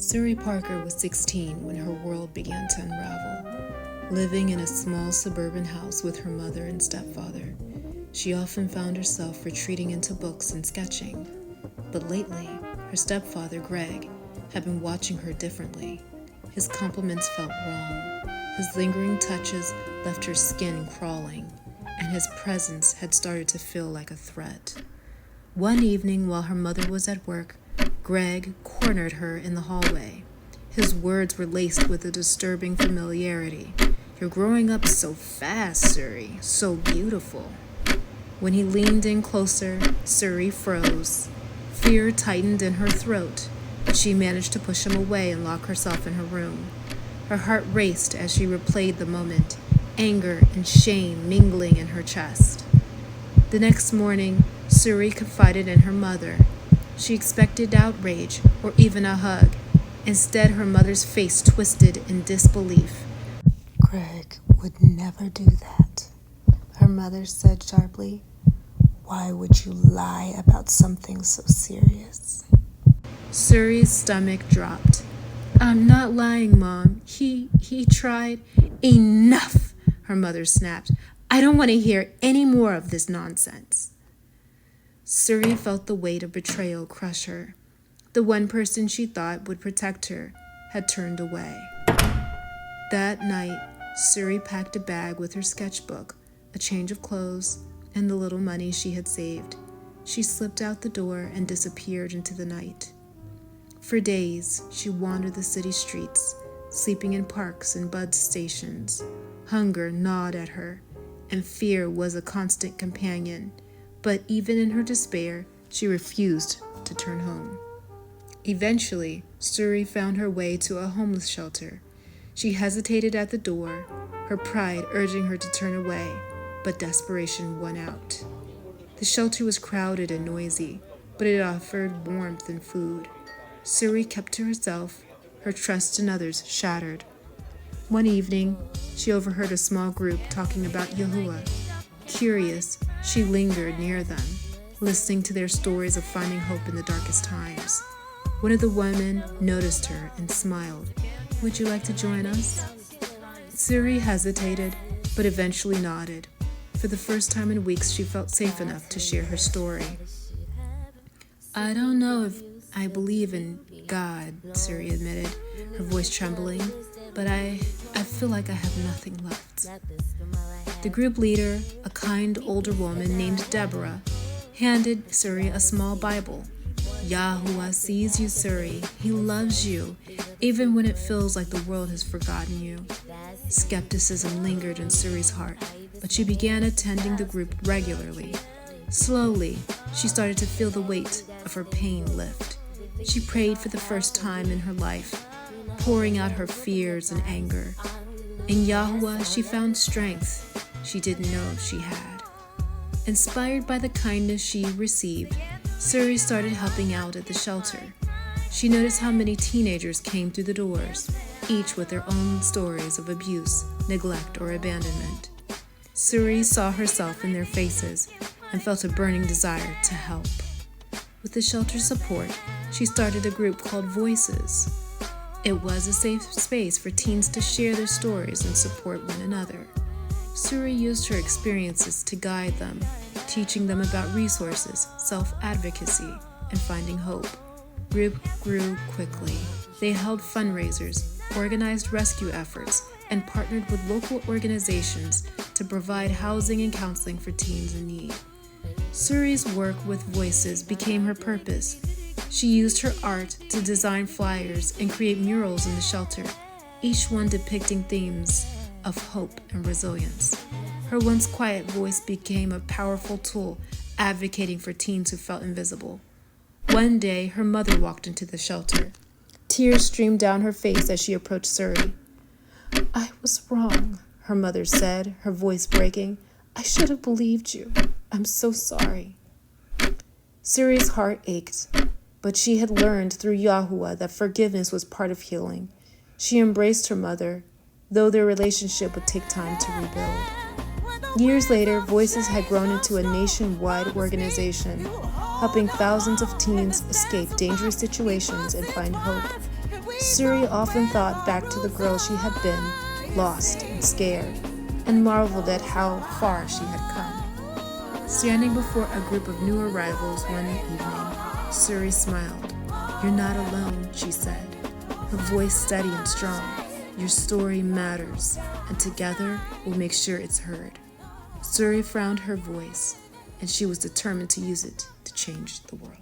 Suri Parker was 16 when her world began to unravel. Living in a small suburban house with her mother and stepfather, she often found herself retreating into books and sketching. But lately, her stepfather, Greg, had been watching her differently. His compliments felt wrong. His lingering touches left her skin crawling, and his presence had started to feel like a threat. One evening, while her mother was at work, Greg cornered her in the hallway. His words were laced with a disturbing familiarity. "You're growing up so fast, Suri, so beautiful." When he leaned in closer, Suri froze. Fear tightened in her throat, but she managed to push him away and lock herself in her room. Her heart raced as she replayed the moment, anger and shame mingling in her chest. The next morning, Suri confided in her mother. She expected outrage or even a hug. Instead, her mother's face twisted in disbelief. "Greg would never do that," her mother said sharply. "Why would you lie about something so serious?" Suri's stomach dropped. "I'm not lying, Mom. He tried." "Enough!" her mother snapped. "I don't want to hear any more of this nonsense." Suri felt the weight of betrayal crush her. The one person she thought would protect her had turned away. That night, Suri packed a bag with her sketchbook, a change of clothes, and the little money she had saved. She slipped out the door and disappeared into the night. For days, she wandered the city streets, sleeping in parks and bus stations. Hunger gnawed at her, and fear was a constant companion. But even in her despair, she refused to turn home. Eventually, Suri found her way to a homeless shelter. She hesitated at the door, her pride urging her to turn away, but desperation won out. The shelter was crowded and noisy, but it offered warmth and food. Suri kept to herself, her trust in others shattered. One evening, she overheard a small group talking about Yahuwah. Curious, she lingered near them, listening to their stories of finding hope in the darkest times. One of the women noticed her and smiled. "Would you like to join us?" Suri hesitated, but eventually nodded. For the first time in weeks, she felt safe enough to share her story. "I don't know if I believe in God," Suri admitted, her voice trembling, "but I feel like I have nothing left." The group leader, a kind older woman named Deborah, handed Suri a small Bible. "Yahuwah sees you, Suri. He loves you, even when it feels like the world has forgotten you." Skepticism lingered in Suri's heart, but she began attending the group regularly. Slowly, she started to feel the weight of her pain lift. She prayed for the first time in her life, pouring out her fears and anger. In Yahuwah, she found strength she didn't know she had. Inspired by the kindness she received, Suri started helping out at the shelter. She noticed how many teenagers came through the doors, each with their own stories of abuse, neglect, or abandonment. Suri saw herself in their faces and felt a burning desire to help. With the shelter's support, she started a group called Voices. It was a safe space for teens to share their stories and support one another. Suri used her experiences to guide them, teaching them about resources, self-advocacy, and finding hope. Group grew quickly. They held fundraisers, organized rescue efforts, and partnered with local organizations to provide housing and counseling for teens in need. Suri's work with Voices became her purpose. She used her art to design flyers and create murals in the shelter, each one depicting themes of hope and resilience. Her once quiet voice became a powerful tool, advocating for teens who felt invisible. One day, her mother walked into the shelter. Tears streamed down her face as she approached Suri. "I was wrong," her mother said, her voice breaking. "I should have believed you. I'm so sorry." Suri's heart ached, but she had learned through Yahuwah that forgiveness was part of healing. She embraced her mother, though their relationship would take time to rebuild. Years later, Voices had grown into a nationwide organization, helping thousands of teens escape dangerous situations and find hope. Suri often thought back to the girl she had been, lost and scared, and marveled at how far she had come. Standing before a group of new arrivals one evening, Suri smiled. "You're not alone," she said, her voice steady and strong. "Your story matters, and together we'll make sure it's heard." Suri found her voice, and she was determined to use it to change the world.